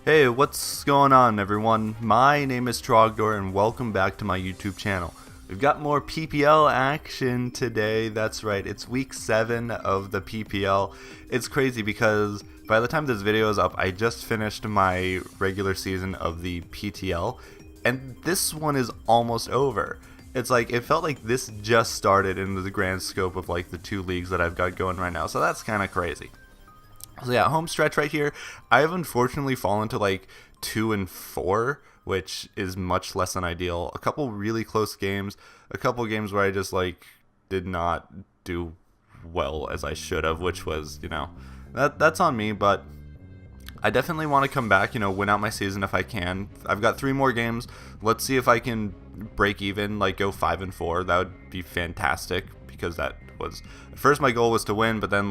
Hey, what's going on, everyone? My name is Trogdor, and welcome back to my YouTube channel. We've got more PPL action today. That's right, it's week 7 of the PPL. It's crazy because by the time this video is up, I just finished my regular season of the PTL, and this one is almost over. It's like, it felt like this just started in the grand scope of like the 2 leagues that I've got going right now, so that's kind of crazy. So yeah, home stretch right here. I have unfortunately fallen to like 2 and 4, which is much less than ideal. A couple really close games, a couple games where I just like did not do well as I should have, which was, that's on me, but I definitely want to come back, win out my season if I can. I've got 3 more games. Let's see if I can break even, like go 5 and 4. That would be fantastic, because that was at first my goal was to win, but then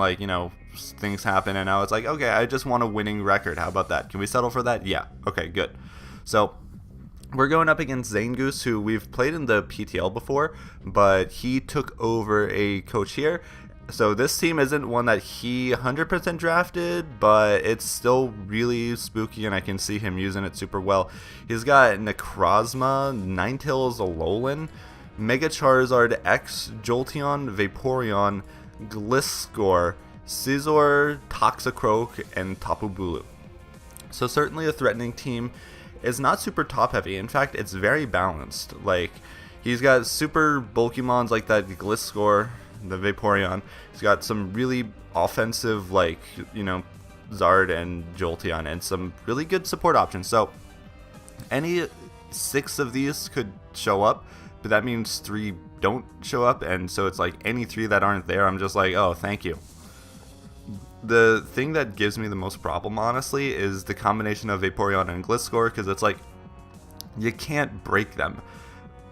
things happen and now it's like, okay, I just want a winning record. How about that? Can we settle for that? Yeah. Okay, good. So we're going up against Zangoose, who we've played in the PTL before, but he took over a coach here. So this team isn't one that he 100% drafted, but it's still really spooky, and I can see him using it super well. He's got Necrozma, Ninetales Alolan, Mega Charizard X, Jolteon, Vaporeon, Gliscor, Scizor, Toxicroak, and Tapu Bulu. So certainly a threatening team. It's not super top heavy. In fact, it's very balanced. Like, he's got super bulky mons like that Gliscor, the Vaporeon. He's got some really offensive, Zard and Jolteon, and some really good support options. So any 6 of these could show up, but that means 3 don't show up, and so it's like any 3 that aren't there, I'm just like, oh, thank you. The thing that gives me the most problem, honestly, is the combination of Vaporeon and Gliscor, because it's like, you can't break them.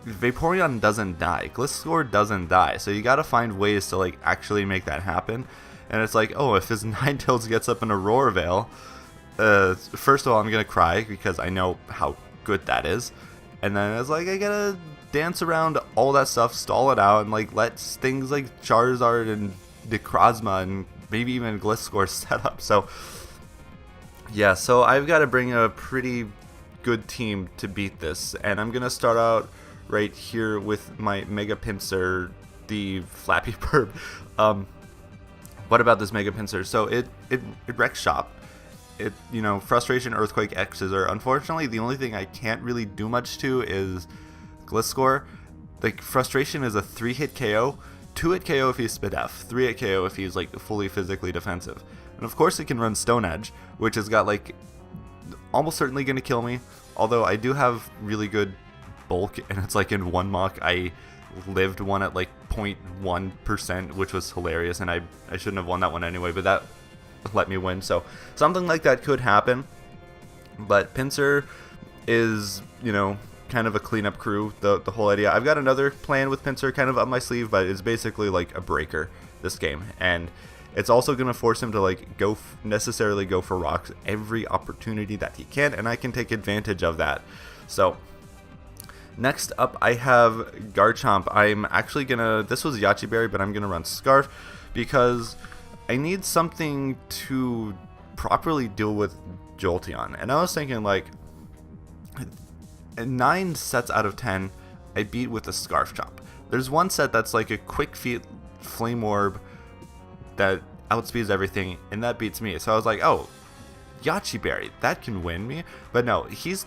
Vaporeon doesn't die, Gliscor doesn't die, so you gotta find ways to actually make that happen. And it's like, oh, if his Ninetales gets up in a Roar Veil, first of all, I'm gonna cry because I know how good that is. And then it's like, I gotta dance around all that stuff, stall it out, and let things like Charizard and Necrozma and maybe even Gliscor set up. So yeah, so I've got to bring a pretty good team to beat this, and I'm gonna start out right here with my Mega Pinsir, the Flappy Bird. What about this Mega Pinsir? So it wrecks shop. It, Frustration, Earthquake, X Scissor. Unfortunately, the only thing I can't really do much to is Gliscor. Frustration is a 3-hit KO, 2-hit KO if he's Spit F, 3-hit KO if he's fully physically defensive. And of course it can run Stone Edge, which has got almost certainly going to kill me. Although I do have really good bulk, and it's in 1 mock I lived one at 0.1%, which was hilarious, and I shouldn't have won that one anyway, but that let me win. So something like that could happen. But Pinsir is, kind of a cleanup crew, the whole idea. I've got another plan with Pinsir kind of up my sleeve, but it's basically a breaker this game, and it's also going to force him to necessarily go for rocks every opportunity that he can, and I can take advantage of that. So next up I have Garchomp. I'm actually gonna, this was Yachi Berry, but I'm gonna run Scarf because I need something to properly deal with Jolteon. And I was thinking 9 sets out of 10 I beat with a Scarf Chop. There's one set that's a Quick Feet Flame Orb that outspeeds everything, and that beats me. So I was like, oh, Yachi Berry, that can win me. But no, he's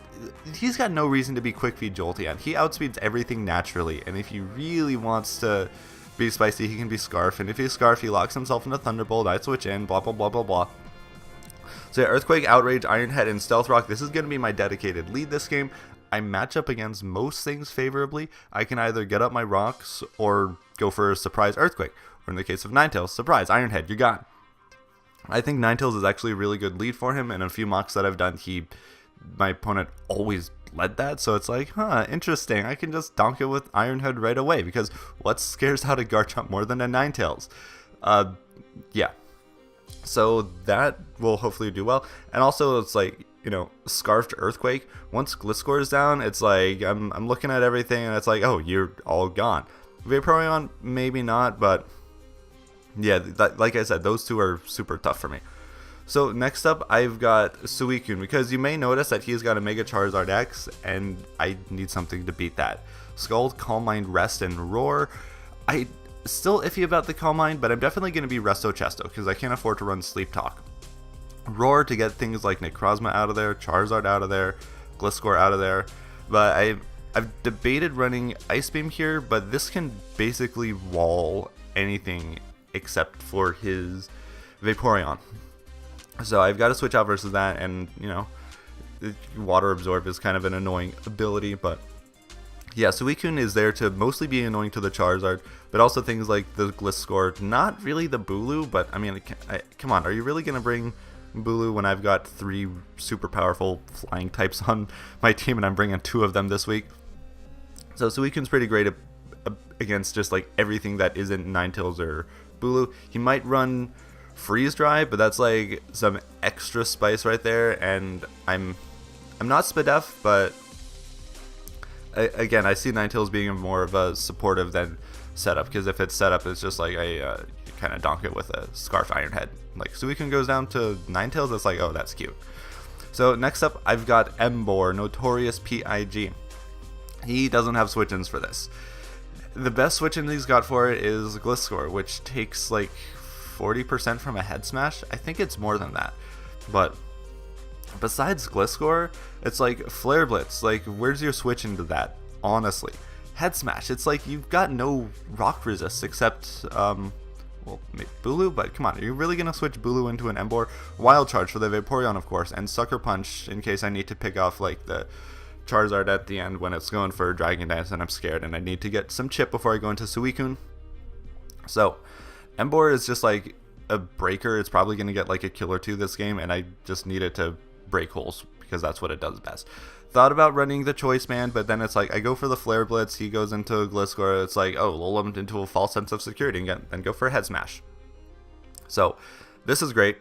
got no reason to be Quick Feet Jolteon. He outspeeds everything naturally, and if he really wants to be spicy, he can be Scarf, and if he's Scarf, he locks himself into Thunderbolt, I switch in, blah blah blah blah blah. So yeah, Earthquake, Outrage, Iron Head, and Stealth Rock, this is going to be my dedicated lead this game. I match up against most things favorably. I can either get up my rocks or go for a surprise Earthquake, or in the case of Ninetales, surprise Iron Head, you're gone. I think Ninetales is actually a really good lead for him, and in a few mocks that I've done, my opponent always led that, so it's interesting. I can just donk it with Iron Head right away, because what scares out a Garchomp more than a Ninetales? Yeah. So that will hopefully do well, and also it's Scarfed Earthquake. Once Gliscor is down, it's I'm looking at everything, and it's oh, you're all gone. Vaporeon, maybe not, but yeah, like I said, those 2 are super tough for me. So next up, I've got Suicune, because you may notice that he's got a Mega Charizard X, and I need something to beat that. Scald, Calm Mind, Rest, and Roar. I still iffy about the Calm Mind, but I'm definitely going to be Resto Chesto, because I can't afford to run Sleep Talk. Roar to get things like Necrozma out of there, Charizard out of there, Gliscor out of there. But I've debated running Ice Beam here, but this can basically wall anything except for his Vaporeon. So I've got to switch out versus that, and Water Absorb is kind of an annoying ability, but yeah, Suicune is there to mostly be annoying to the Charizard, but also things like the Gliscor, not really the Bulu, but I mean, come on, are you really going to bring Bulu when I've got 3 super powerful flying types on my team, and I'm bringing 2 of them this week? So Suicune's pretty great against just like everything that isn't Ninetales or Bulu. He might run Freeze Dry, but that's like some extra spice right there, and I'm not Spadef, but again, I see Ninetales being more of a supportive than setup, because if it's setup, it's just like you kind of donk it with a Scarf Iron Head. Like Suicune goes down to Ninetales, it's like, oh, that's cute. So next up, I've got Emboar, Notorious PIG. He doesn't have switch-ins for this. The best switch-in he's got for it is Gliscor, which takes like 40% from a Head Smash. I think it's more than that. But besides Gliscor, it's like Flare Blitz. Like, where's your switch into that? Honestly. Head Smash, it's like you've got no rock resist except, well, maybe Bulu, but come on, are you really going to switch Bulu into an Emboar? Wild Charge for the Vaporeon, of course, and Sucker Punch in case I need to pick off, like, the Charizard at the end when it's going for Dragon Dance and I'm scared and I need to get some chip before I go into Suicune. So, Emboar is just like a breaker. It's probably going to get like a kill or 2 this game, and I just need it to break holes because that's what it does best. Thought about running the Choice Band, but then it's like I go for the Flare Blitz, he goes into a Gliscor, it's like, oh, lull him into a false sense of security and then go for a Head Smash. So, this is great.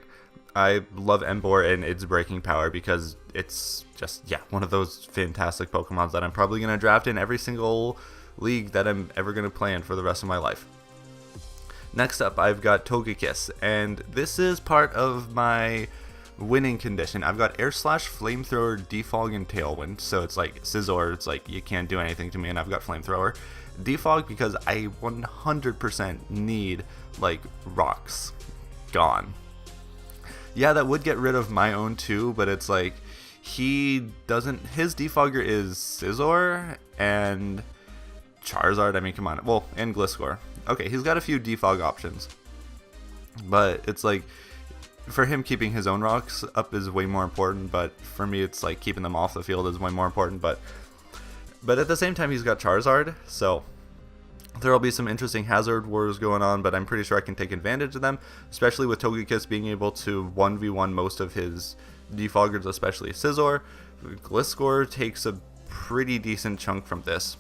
I love Emboar and its breaking power because it's just, yeah, one of those fantastic Pokemons that I'm probably going to draft in every single league that I'm ever going to play in for the rest of my life. Next up, I've got Togekiss, and this is part of my winning condition. I've got Air Slash, Flamethrower, Defog, and Tailwind, so it's like Scizor, it's like you can't do anything to me, and I've got Flamethrower. Defog because I 100% need, like, rocks gone. Yeah, that would get rid of my own too, but it's like, he doesn't, his Defogger is Scizor and Charizard, I mean, come on, well, and Gliscor. Okay, he's got a few defog options, but it's like, for him, keeping his own rocks up is way more important, but for me, it's like keeping them off the field is way more important, but at the same time, he's got Charizard, so there'll be some interesting hazard wars going on, but I'm pretty sure I can take advantage of them, especially with Togekiss being able to 1v1 most of his defoggers, especially Scizor. Gliscor takes a pretty decent chunk from this.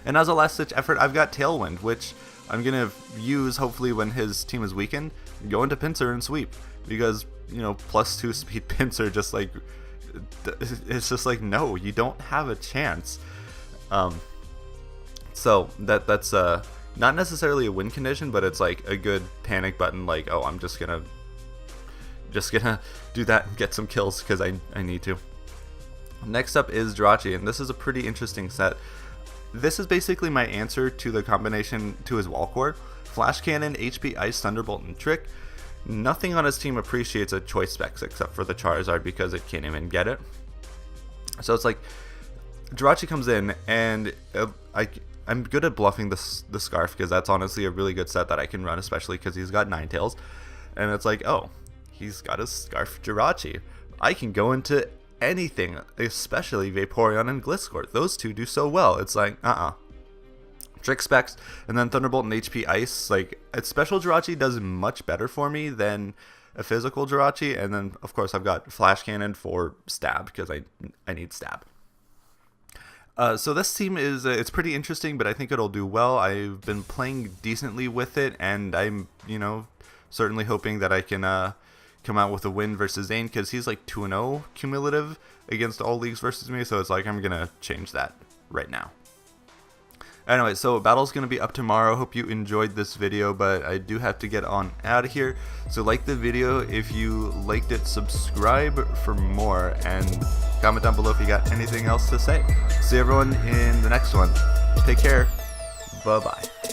And as a last-ditch effort, I've got Tailwind, which I'm going to use, hopefully, when his team is weakened, go into Pinsir and sweep. Because, +2 speed Pinsir just, like, it's just like, no, you don't have a chance. So, that's not necessarily a win condition, but it's, like, a good panic button, like, oh, I'm just gonna do that and get some kills, because I need to. Next up is Jirachi, and this is a pretty interesting set. This is basically my answer to the combination to his Wall Core. Flash Cannon, HP Ice, Thunderbolt, and Trick. Nothing on his team appreciates a choice specs except for the Charizard because it can't even get it. So it's like, Jirachi comes in, and I'm good at bluffing the Scarf because that's honestly a really good set that I can run, especially because he's got Ninetales. And it's like, oh, he's got a Scarf Jirachi. I can go into anything, especially Vaporeon and Gliscor. Those two do so well. It's like, Trick specs, and then Thunderbolt and HP Ice. Like, a special Jirachi does much better for me than a physical Jirachi. And then, of course, I've got Flash Cannon for Stab, because I need Stab. So this team is, it's pretty interesting, but I think it'll do well. I've been playing decently with it, and I'm, certainly hoping that I can come out with a win versus Zane, because he's like 2-0 cumulative against all leagues versus me, so it's like I'm going to change that right now. Anyway, so battle's going to be up tomorrow. Hope you enjoyed this video, but I do have to get on out of here. So like the video if you liked it, subscribe for more, and comment down below if you got anything else to say. See everyone in the next one. Take care. Bye-bye.